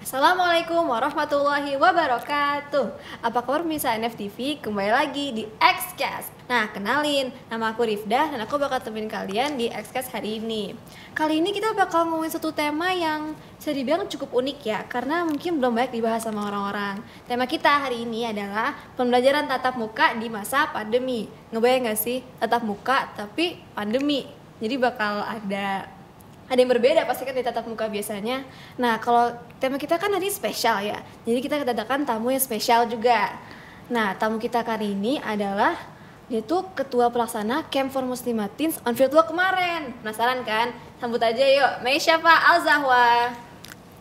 Assalamualaikum warahmatullahi wabarakatuh. Apa kabar pemirsa NFTV? Kembali lagi di Xcast. Nah, kenalin, nama aku Rifdah dan aku bakal temenin kalian di Xcast hari ini. Kali ini kita bakal ngomongin satu tema yang bisa dibilang cukup unik ya, karena mungkin belum banyak dibahas sama orang-orang. Tema kita hari ini adalah pembelajaran tatap muka di masa pandemi. Ngebayang gak sih tatap muka tapi pandemi? Jadi bakal ada yang berbeda pasti kan di tatap muka biasanya. Nah, kalau tema kita kan hari spesial ya, jadi kita kedatangan tamu yang spesial juga. Nah, tamu kita kali ini adalah dia tuh ketua pelaksana Camp for Muslimah Teens on Field Walk kemarin. Penasaran kan? Sambut aja yuk, Mei Syafa Al-Zahwa.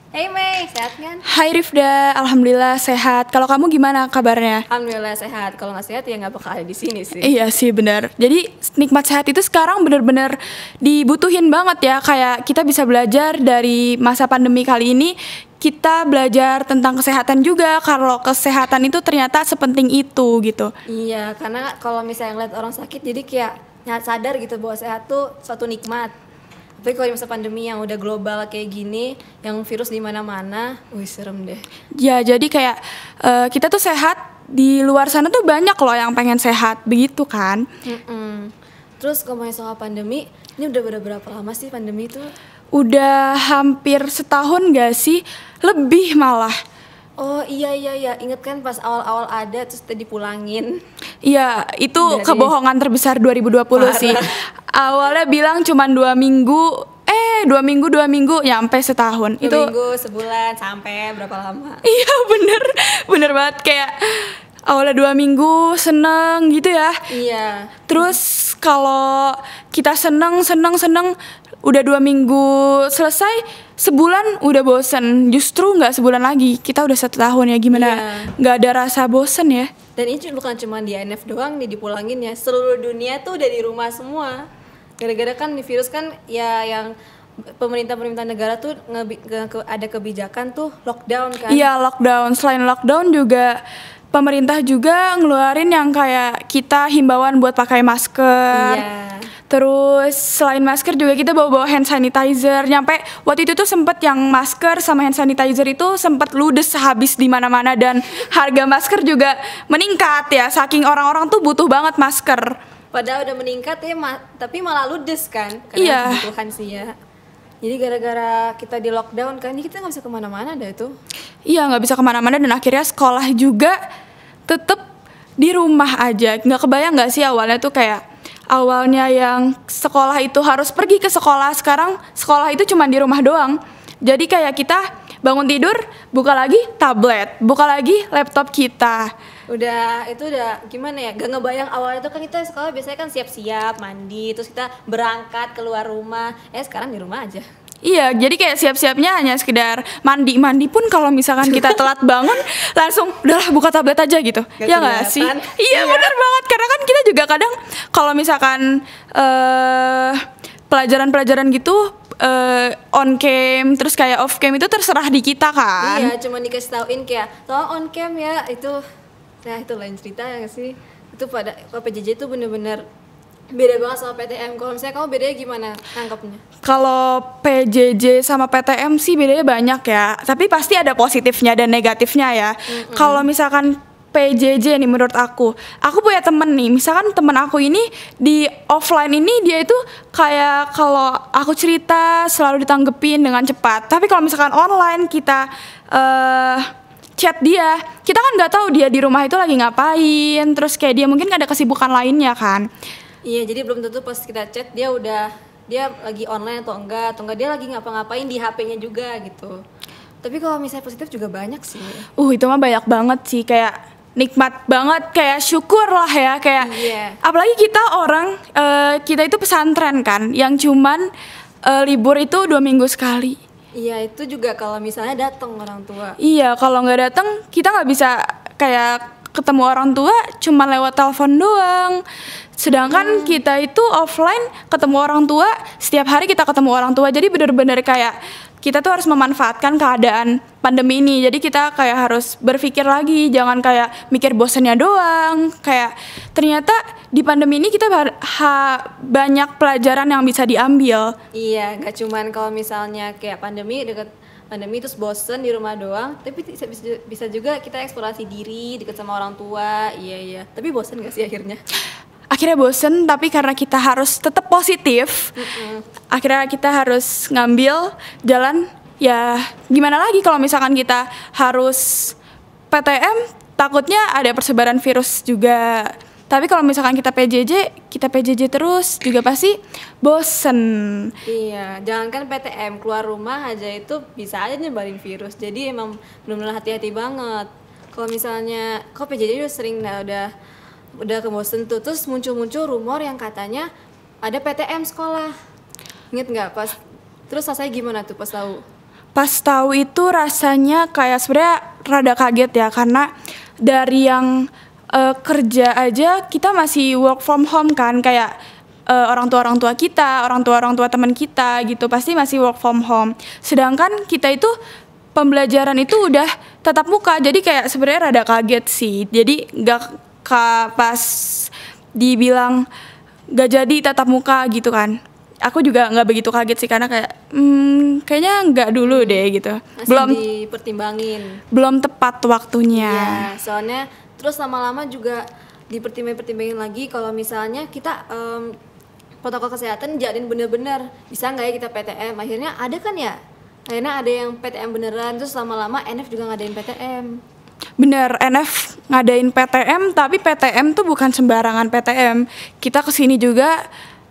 Hey Mei, sehat kan? Hai Rifda, alhamdulillah sehat. Kalau kamu gimana kabarnya? Alhamdulillah sehat. Kalau nggak sehat ya nggak bakal ada di sini sih. Iya sih benar. Jadi nikmat sehat itu sekarang benar-benar dibutuhin banget ya. Kayak kita bisa belajar dari masa pandemi kali ini. Kita belajar tentang kesehatan juga. Kalau kesehatan itu ternyata sepenting itu gitu. Iya, karena kalau misalnya ngeliat orang sakit jadi kayak sadar gitu bahwa sehat tuh suatu nikmat. Tapi kalau masa pandemi yang udah global kayak gini, yang virus di mana-mana, wih serem deh. Ya jadi kayak kita tuh sehat, di luar sana tuh banyak loh yang pengen sehat, begitu kan? Terus ngomongin soal pandemi, ini udah berapa lama sih pandemi itu? Udah hampir setahun gak sih? Lebih malah. Oh iya, inget kan pas awal-awal ada terus dipulangin. Iya, itu kebohongan terbesar 2020 sih. Awalnya bilang cuma 2 minggu, 2 minggu nyampe setahun. 2 itu minggu, sebulan, sampai berapa lama? Iya bener banget. Kayak awalnya 2 minggu seneng gitu ya. Iya. Terus kalau kita seneng, udah 2 minggu selesai, sebulan udah bosen. Justru nggak sebulan lagi, kita udah 1 tahun ya, gimana? Nggak ada rasa bosen ya. Dan ini bukan cuma di INF doang nih dipulangin ya, seluruh dunia tuh udah di rumah semua. Gara-gara kan di virus kan ya yang pemerintah negara tuh ada kebijakan tuh lockdown kan. Iya lockdown, selain lockdown juga pemerintah juga ngeluarin yang kayak kita himbauan buat pakai masker. Iya. Terus selain masker juga kita bawa hand sanitizer. Nyampe waktu itu tuh sempet yang masker sama hand sanitizer itu sempet ludes habis di mana-mana, dan harga masker juga meningkat ya. Saking orang-orang tuh butuh banget masker. Padahal udah meningkat ya, tapi malah ludes kan? Karena Iya. kebutuhan sih ya. Jadi gara-gara kita di lockdown kan, kita nggak bisa kemana-mana dah itu. Iya nggak bisa kemana-mana, dan akhirnya sekolah juga tetep di rumah aja. Nggak kebayang nggak sih awalnya tuh kayak awalnya yang sekolah itu harus pergi ke sekolah, sekarang sekolah itu cuma di rumah doang. Jadi kayak kita bangun tidur, buka lagi tablet, buka lagi laptop kita. Itu udah gimana ya, gak ngebayang awalnya tuh kan kita sekolah biasanya kan siap-siap, mandi, terus kita berangkat keluar rumah. Sekarang di rumah aja. Iya, jadi kayak siap-siapnya hanya sekedar mandi pun kalau misalkan kita telat bangun langsung udahlah buka tablet aja gitu. Ya nggak sih? Iya benar banget, karena kan kita juga kadang kalau misalkan pelajaran-pelajaran gitu on cam terus kayak off cam itu terserah di kita kan. Iya, cuma dikasih tauin kayak tolong on cam ya, itu. Nah itu lain cerita ya nggak sih? Itu pada PJJ itu bener-bener beda banget sama PTM. Kalau misalnya kamu bedanya gimana nangkepnya? Kalau PJJ sama PTM sih bedanya banyak ya, tapi pasti ada positifnya dan negatifnya ya. Kalau misalkan PJJ nih menurut aku punya temen nih, misalkan temen aku ini di offline ini dia itu kayak kalau aku cerita selalu ditanggepin dengan cepat. Tapi kalau misalkan online kita chat dia, kita kan nggak tahu dia di rumah itu lagi ngapain, terus kayak dia mungkin ada kesibukan lainnya kan. Iya, jadi belum tentu pas kita chat dia lagi online atau enggak dia lagi ngapa-ngapain di HP-nya juga gitu. Tapi kalau misalnya positif juga banyak sih. Itu mah banyak banget sih, kayak nikmat banget, kayak syukur lah ya, kayak apalagi kita orang kita itu pesantren kan, yang cuman libur itu 2 minggu sekali. Iya, itu juga kalau misalnya datang orang tua. Iya, kalau nggak datang kita nggak bisa kayak ketemu orang tua, cuma lewat telepon doang. Sedangkan kita itu offline ketemu orang tua, setiap hari kita ketemu orang tua. Jadi benar-benar kayak kita tuh harus memanfaatkan keadaan pandemi ini. Jadi kita kayak harus berpikir lagi, jangan kayak mikir bosannya doang. Kayak ternyata di pandemi ini kita banyak pelajaran yang bisa diambil. Iya, gak cuman kalau misalnya kayak pandemi deket pandemi terus bosen di rumah doang, tapi bisa juga kita eksplorasi diri deket sama orang tua. Iya, tapi bosen gak sih akhirnya? Akhirnya bosen, tapi karena kita harus tetap positif, akhirnya kita harus ngambil jalan. Ya gimana lagi kalau misalkan kita harus PTM, takutnya ada persebaran virus juga. Tapi kalau misalkan kita PJJ terus juga pasti bosen. Iya, jangankan PTM, keluar rumah aja itu bisa aja nyebarin virus. Jadi emang benar-benar hati-hati banget. Kalau misalnya kok PJJ udah sering, udah kebosen tuh. Terus muncul rumor yang katanya ada PTM sekolah. Ingat nggak pas? Terus rasanya gimana tuh pas tahu? Pas tahu itu rasanya kayak sebenarnya rada kaget ya, karena dari yang kerja aja kita masih work from home kan, kayak orang tua kita, orang tua teman kita gitu pasti masih work from home. Sedangkan kita itu pembelajaran itu udah tatap muka, jadi kayak sebenarnya rada kaget sih. Jadi pas dibilang gak jadi tatap muka gitu kan, aku juga nggak begitu kaget sih, karena kayak kayaknya nggak dulu deh gitu. Masih belum dipertimbangin. Belum tepat waktunya. Iya, soalnya terus lama-lama juga dipertimbangin lagi kalau misalnya kita protokol kesehatan jadiin bener-bener bisa nggak ya kita PTM. Akhirnya ada kan ya? Akhirnya ada yang PTM beneran, terus lama-lama NF juga ngadain PTM. Bener, NF ngadain PTM, tapi PTM tuh bukan sembarangan PTM. Kita kesini juga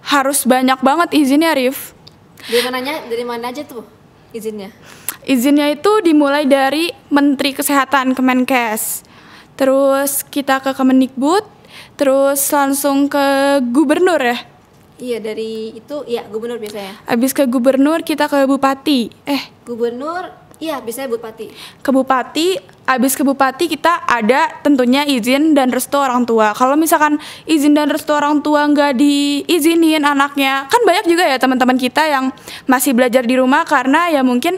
harus banyak banget izinnya, Rif. Dari mana aja tuh izinnya? Izinnya itu dimulai dari Menteri Kesehatan Kemenkes, terus kita ke Kemendikbud, terus langsung ke Gubernur ya. Iya, dari itu ya Gubernur biasanya. Abis ke Gubernur kita ke Bupati. Gubernur, iya biasanya Bupati. Ke Bupati, abis ke Bupati kita ada tentunya izin dan restu orang tua. Kalau misalkan izin dan restu orang tua nggak diizinin anaknya, kan banyak juga ya teman-teman kita yang masih belajar di rumah karena ya mungkin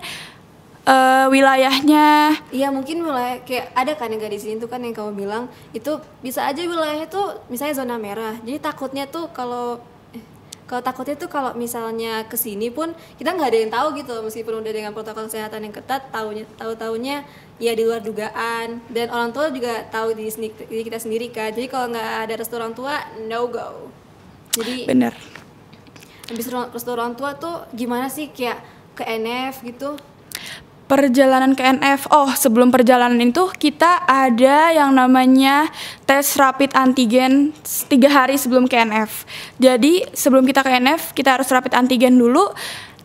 wilayahnya. Iya, mungkin wilayah kayak ada kan yang nggak diizinin tuh kan yang kamu bilang itu bisa aja wilayahnya tuh misalnya zona merah. Jadi takutnya tuh kalau misalnya kesini pun kita nggak ada yang tahu gitu, meskipun udah dengan protokol kesehatan yang ketat, tahu-taunya ya di luar dugaan, dan orang tua juga tahu diri kita sendiri kan. Jadi kalau nggak ada restu orang tua, no go. Jadi bener. habis restu orang tua tuh gimana sih, kayak ke NF gitu? Perjalanan ke NF, sebelum perjalanan itu kita ada yang namanya tes rapid antigen 3 hari sebelum ke NF. Jadi sebelum kita ke NF kita harus rapid antigen dulu,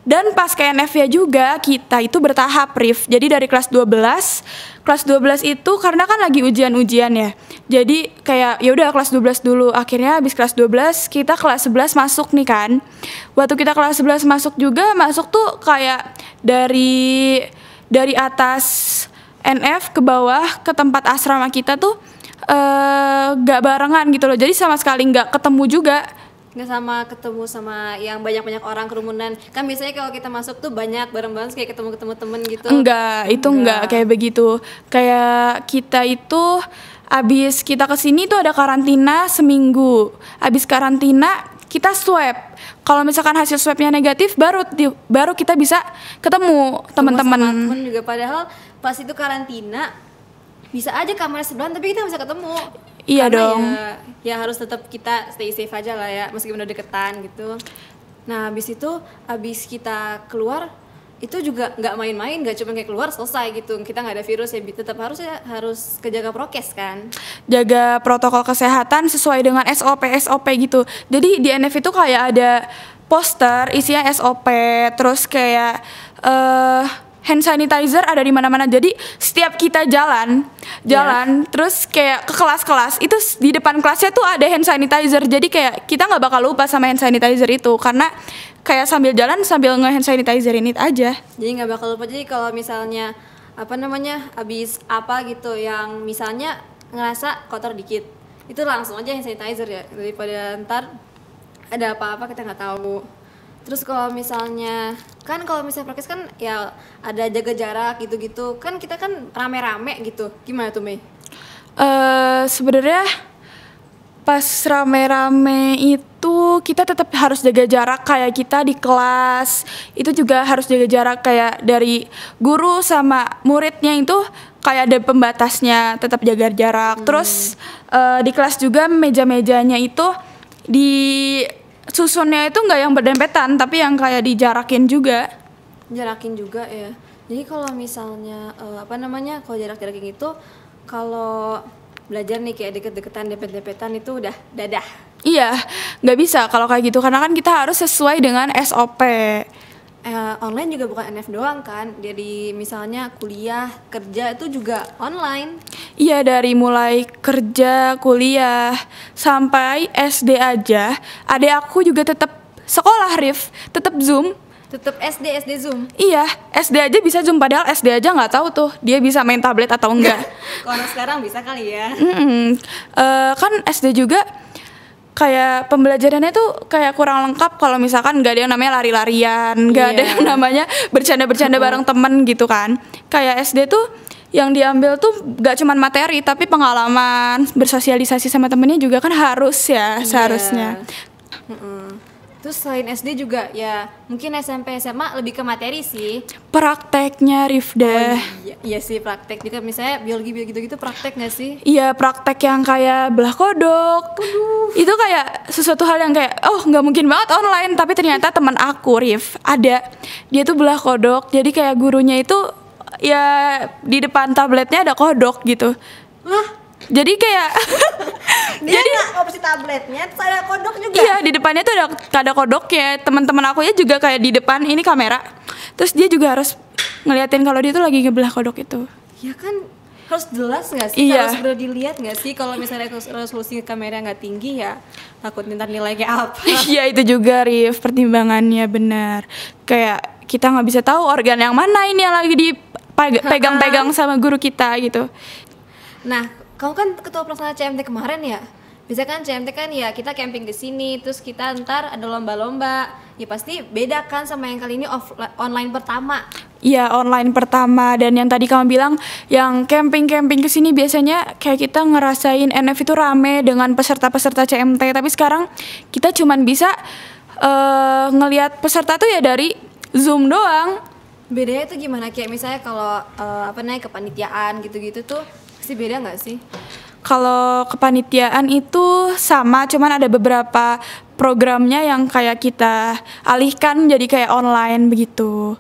dan pas ke NF ya juga kita itu bertahap, Rif. Jadi dari kelas 12 itu karena kan lagi ujian ya. Jadi kayak ya udah kelas 12 dulu. Akhirnya habis kelas 12 kita kelas 11 masuk nih kan. Waktu kita kelas 11 masuk tuh kayak dari atas NF ke bawah ke tempat asrama kita tuh gak barengan gitu loh. Jadi sama sekali gak ketemu juga. Nggak sama ketemu sama yang banyak-banyak orang, kerumunan. Kan biasanya kalau kita masuk tuh banyak bareng-bareng kayak ketemu temen gitu. Enggak kayak begitu. Kayak kita itu abis kita kesini tuh ada karantina seminggu. Abis karantina kita swab. Kalau misalkan hasil swabnya negatif, baru kita bisa ketemu teman-teman. Teman juga, padahal pas itu karantina bisa aja kamar sebelahan tapi kita bisa ketemu. Iya karena dong. Ya harus tetap kita stay safe aja lah ya, meskipun udah deketan gitu. Nah abis kita keluar itu juga nggak main-main, nggak cuma kayak keluar selesai gitu, kita nggak ada virus ya, tetap harus kejaga prokes kan, jaga protokol kesehatan sesuai dengan SOP gitu. Jadi di NF itu kayak ada poster isinya SOP, terus kayak hand sanitizer ada di mana-mana. Jadi setiap kita jalan terus kayak ke kelas-kelas itu di depan kelasnya tuh ada hand sanitizer. Jadi kayak kita nggak bakal lupa sama hand sanitizer itu, karena kayak sambil jalan sambil nge-hand sanitizer ini aja. Jadi nggak bakal lupa. Jadi kalau misalnya abis apa gitu yang misalnya ngerasa kotor dikit, itu langsung aja hand sanitizer ya, daripada ntar ada apa-apa kita nggak tahu. Terus kalau misalnya prokes kan ya ada jaga jarak gitu-gitu kan, kita kan rame-rame gitu. Gimana tuh, Mei? Sebenarnya pas rame-rame itu itu kita tetap harus jaga jarak kayak kita di kelas. Itu juga harus jaga jarak kayak dari guru sama muridnya itu kayak ada pembatasnya, tetap jaga jarak. Terus di kelas juga meja-mejanya itu di susunnya itu nggak yang berdempetan, tapi yang kayak dijarakin juga. Jarakin juga ya. Jadi kalau misalnya kalau jarak-jarakin itu kalau belajar nih kayak deket-deketan, dempet-dempetan itu udah dadah. Iya, nggak bisa kalau kayak gitu karena kan kita harus sesuai dengan SOP. Online juga bukan NF doang kan, jadi misalnya kuliah, kerja itu juga online. Iya, dari mulai kerja, kuliah, sampai SD aja. Adek aku juga tetap sekolah, Rif, tetap Zoom. Tetap SD Zoom. Iya, SD aja bisa Zoom, padahal SD aja nggak tahu tuh dia bisa main tablet atau enggak. Kalau sekarang bisa kali ya. Kan SD juga kayak pembelajarannya tuh kayak kurang lengkap kalau misalkan nggak ada yang namanya lari-larian, nggak ada yang namanya bercanda-bercanda bareng temen gitu kan. Kayak SD tuh yang diambil tuh nggak cuma materi tapi pengalaman, bersosialisasi sama temennya juga kan harus ya seharusnya. Terus selain SD juga ya mungkin SMP SMA lebih ke materi sih. Prakteknya Rifda. Iya sih praktek juga, misalnya biologi gitu-gitu praktek nggak sih? Iya, praktek yang kayak belah kodok. Itu kayak sesuatu hal yang kayak nggak mungkin banget online, tapi ternyata teman aku Rif ada, dia tuh belah kodok. Jadi kayak gurunya itu ya di depan tabletnya ada kodok gitu. Jadi kayak dia nggak opsi tabletnya, terus ada kodok juga. Iya, di depannya tuh ada kodoknya. Teman-teman aku ya juga kayak di depan ini kamera. Terus dia juga harus ngeliatin kalau dia tuh lagi ngebelah kodok itu. Ya kan harus jelas nggak sih? Iya. Harus bener dilihat nggak sih? Kalau misalnya resolusi kamera nggak tinggi ya takut ntar nilainya apa. Iya, itu juga Rif, pertimbangannya benar. Kayak kita nggak bisa tahu organ yang mana ini yang lagi dipegang-pegang sama guru kita gitu. Nah, kamu kan ketua pelaksana CMT kemarin ya? Bisa kan CMT kan ya kita camping ke sini, terus kita ntar ada lomba-lomba. Ya pasti beda kan sama yang kali ini online pertama. Iya, online pertama. Dan yang tadi kamu bilang yang camping-camping ke sini biasanya kayak kita ngerasain NF itu rame dengan peserta-peserta CMT, tapi sekarang kita cuman bisa ngelihat peserta tuh ya dari Zoom doang. Bedanya tuh gimana? Kayak misalnya kalau kepanitiaan gitu-gitu tuh pasti beda nggak sih? Kalau kepanitiaan itu sama, cuman ada beberapa programnya yang kayak kita alihkan jadi kayak online begitu.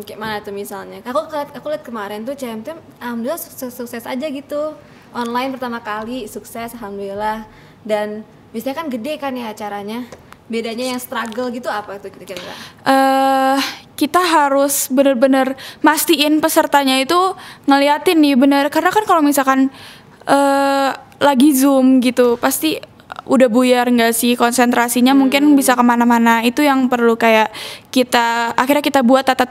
Kayak mana tuh misalnya? Aku lihat kemarin tuh CMT alhamdulillah sukses aja gitu. Online pertama kali sukses alhamdulillah. Dan biasanya kan gede kan ya acaranya. Bedanya yang struggle gitu apa tuh kira-kira? Kita harus bener-bener mastiin pesertanya itu ngeliatin nih bener, karena kan kalau misalkan lagi Zoom gitu pasti udah buyar nggak sih konsentrasinya, mungkin bisa kemana-mana. Itu yang perlu kayak akhirnya kita buat tata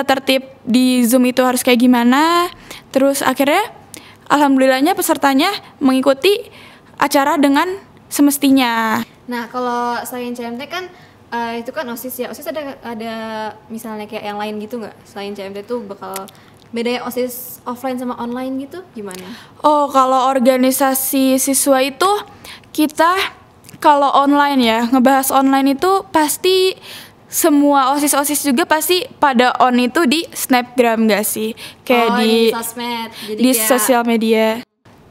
tertib di Zoom itu harus kayak gimana. Terus akhirnya alhamdulillahnya pesertanya mengikuti acara dengan semestinya. Nah, kalau selain CMT kan itu kan OSIS ya. OSIS ada misalnya kayak yang lain gitu nggak? Selain CMT tuh bakal beda ya OSIS offline sama online gitu gimana? Oh, kalau organisasi siswa itu kita kalau online ya, ngebahas online itu pasti semua OSIS juga pasti pada on itu di Snapgram nggak sih? Kayak di sosmed. Jadi di kayak sosial media.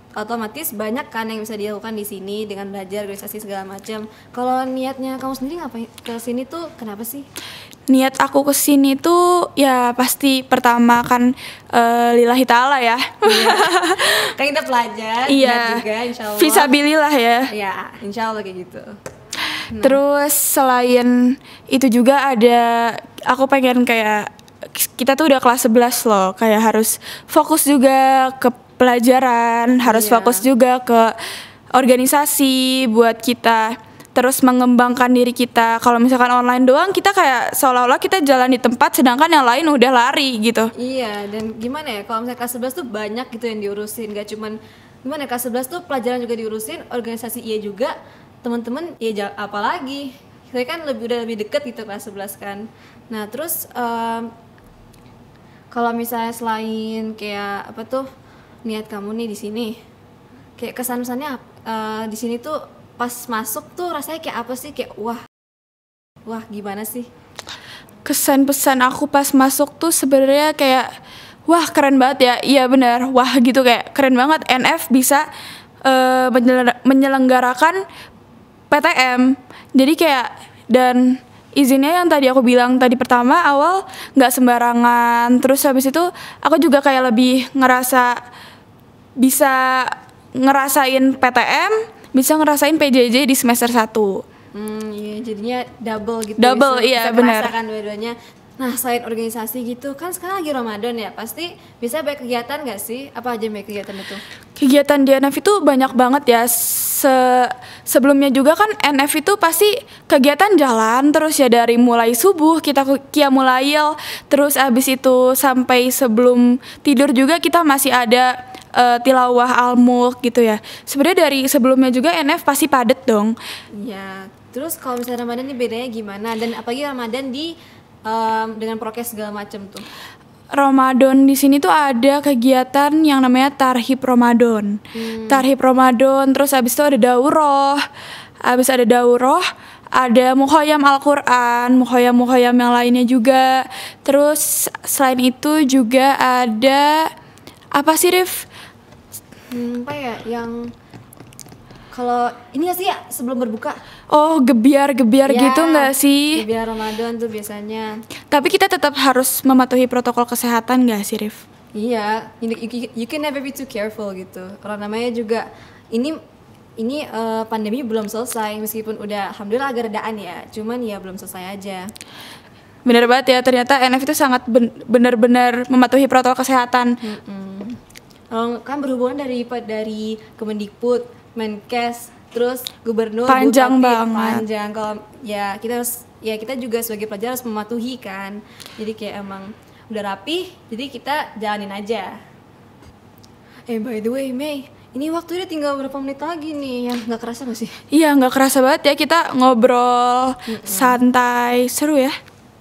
Otomatis banyak kan yang bisa dilakukan di sini dengan belajar organisasi segala macam. Kalau niatnya kamu sendiri ngapain ke sini tuh kenapa sih? Niat aku ke sini tuh ya pasti pertama kan lillahi ta'ala ya. Iya. Kan kita pelajar, iya. Juga insyaallah. Fisabilillah ya. Iya, insyaallah kayak gitu. Nah. Terus selain itu juga ada aku pengen kayak kita tuh udah kelas 11 loh, kayak harus fokus juga ke pelajaran, harus fokus juga ke organisasi buat kita terus mengembangkan diri kita. Kalau misalkan online doang kita kayak seolah-olah kita jalan di tempat sedangkan yang lain udah lari gitu. Iya, dan gimana ya kalau misalnya kelas 11 tuh banyak gitu yang diurusin, gak cuman gimana kelas 11 tuh pelajaran juga diurusin, organisasi iya juga, teman-teman ya apalagi. Saya kan udah lebih deket gitu kelas 11 kan. Nah, terus kalau misalnya selain kayak apa tuh niat kamu nih di sini, kayak kesan-kesannya di sini tuh pas masuk tuh rasanya kayak apa sih, kayak wah gimana sih? Kesan pesan aku pas masuk tuh sebenarnya kayak wah keren banget ya. Iya benar, wah gitu, kayak keren banget NF bisa menyelenggarakan PTM. Jadi kayak, dan izinnya yang tadi aku bilang tadi pertama awal nggak sembarangan. Terus habis itu aku juga kayak lebih ngerasa bisa ngerasain PTM, bisa ngerasain PJJ di semester 1. Iya, jadinya double gitu. Double, iya benar. Bisa merasakan dua-duanya. Nah, selain organisasi gitu, kan sekarang lagi Ramadan ya, pasti bisa banyak kegiatan nggak sih? Apa aja banyak kegiatan itu? Kegiatan di NF itu banyak banget ya. Sebelumnya juga kan NF itu pasti kegiatan jalan terus ya, dari mulai subuh kita qiyamul lail, terus abis itu sampai sebelum tidur juga kita masih ada tilawah al-mulk gitu ya. Sebenarnya dari sebelumnya juga NF pasti padet dong. Ya, terus kalau misalnya Ramadan ini bedanya gimana? Dan apalagi Ramadan di dengan prokes segala macam tuh. Ramadan di sini tuh ada kegiatan yang namanya Tarhib Ramadan. Tarhib Ramadan, terus habis itu ada daurah. Habis ada daurah, ada mukhoyam Al-Qur'an, mukhoyam yang lainnya juga. Terus selain itu juga ada apa sih, Rif? Apa ya yang kalau ini nggak sih ya sebelum berbuka? Oh, gebiar gitu nggak sih? Gebiar Ramadan tuh biasanya. Tapi kita tetap harus mematuhi protokol kesehatan nggak sih, Rif? Iya, you can never be too careful gitu. Orang namanya juga ini pandemi belum selesai, meskipun udah alhamdulillah agak redaan ya. Cuman ya belum selesai aja. Bener banget ya, ternyata NF itu sangat benar-benar mematuhi protokol kesehatan. Kan berhubungan dari Kemendikbud, Menkes, terus gubernur, panjang bupati, banget. Panjang. Kalau ya kita juga sebagai pelajar harus mematuhi kan. Jadi kayak emang udah rapi, jadi kita jalanin aja. By the way, Mei, ini waktunya tinggal berapa menit lagi nih? Yang nggak kerasa nggak sih? Iya, nggak kerasa banget ya, kita ngobrol santai, seru ya.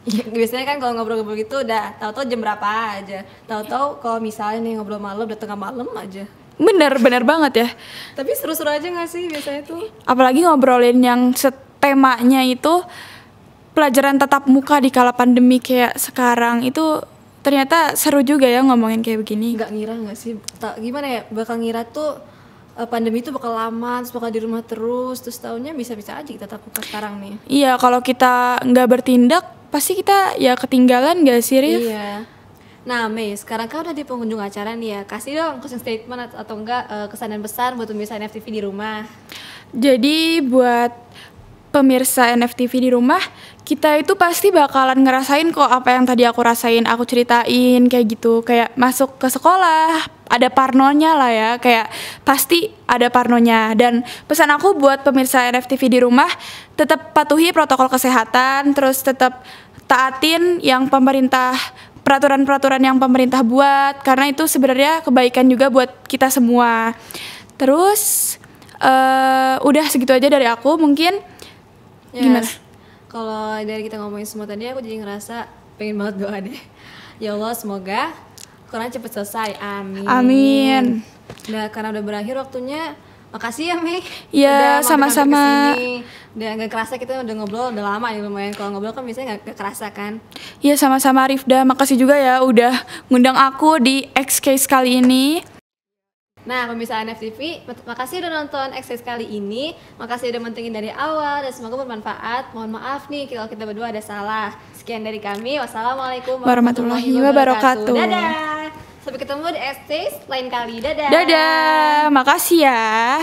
Biasanya kan kalau ngobrol-ngobrol gitu udah tahu-tahu jam berapa aja. Tahu-tahu kalau misalnya nih ngobrol malam udah tengah malam aja. Bener banget ya. Tapi seru-seru aja nggak sih biasanya tuh? Apalagi ngobrolin yang temanya itu pelajaran tatap muka di kala pandemi kayak sekarang, itu ternyata seru juga ya ngomongin kayak begini. Nggak ngira nggak sih? Gimana ya? Bakal ngira tuh pandemi itu bakal lama, terus bakal di rumah terus tahunnya bisa-bisa aja kita tatap muka sekarang nih. Iya, kalau kita nggak bertindak pasti kita ya ketinggalan gak sih, Rif? Iya. Nah, Mei, sekarang kan udah di pengunjung acara nih ya. Kasih dong closing statement atau enggak kesan dan pesan buat pemirsa NFTV di rumah. Jadi buat pemirsa NFTV di rumah, kita itu pasti bakalan ngerasain kok apa yang tadi aku rasain, aku ceritain kayak gitu. Kayak masuk ke sekolah, ada parnonya lah ya, kayak pasti ada parnonya. Dan pesan aku buat pemirsa NFTV di rumah, tetap patuhi protokol kesehatan, terus tetap taatin yang peraturan-peraturan yang pemerintah buat, karena itu sebenarnya kebaikan juga buat kita semua. Terus udah segitu aja dari aku mungkin. Gimana? Kalau dari kita ngomongin semua tadi, aku jadi ngerasa pengen banget doa deh. Ya Allah, semoga corona cepet selesai. Amin. Nah, karena udah berakhir waktunya, makasih ya, Mei. Ya, sama-sama. Udah gak kerasa kita udah ngobrol udah lama nih lumayan. Kalau ngobrol kan biasanya gak kerasa kan. Iya, sama-sama Rifda. Makasih juga ya udah ngundang aku di X-Case kali ini. Nah, pemirsa NFTV, makasih udah nonton X-Case kali ini. Makasih udah mentingin dari awal dan semoga bermanfaat. Mohon maaf nih kalau kita berdua ada salah. Sekian dari kami. Wassalamualaikum warahmatullahi wabarakatuh. Dadah. Sampai ketemu di X-Case lain kali. Dadah. Dadah. Makasih ya.